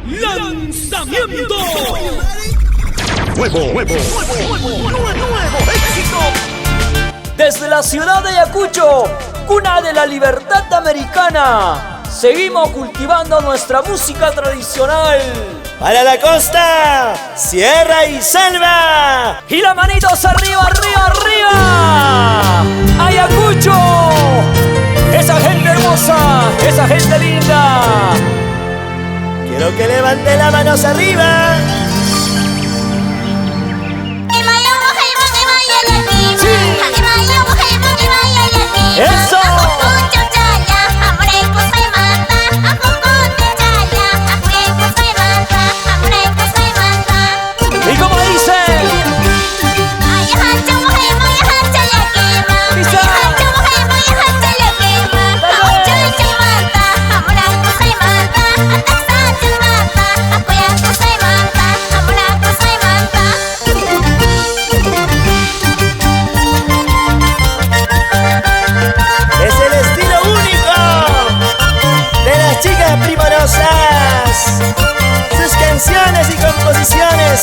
¡Lanzamiento! Nuevo éxito. Desde la ciudad de Ayacucho, cuna de la libertad americana, seguimos cultivando nuestra música tradicional. Para la costa, sierra y selva. Y las manitos arriba, arriba, arriba. Ayacucho, esa gente hermosa, esa gente linda. Quiero que levante las manos arriba. ¡Eso! ¿Y cómo dice? Es el estilo único de las chicas primorosas. Sus canciones y composiciones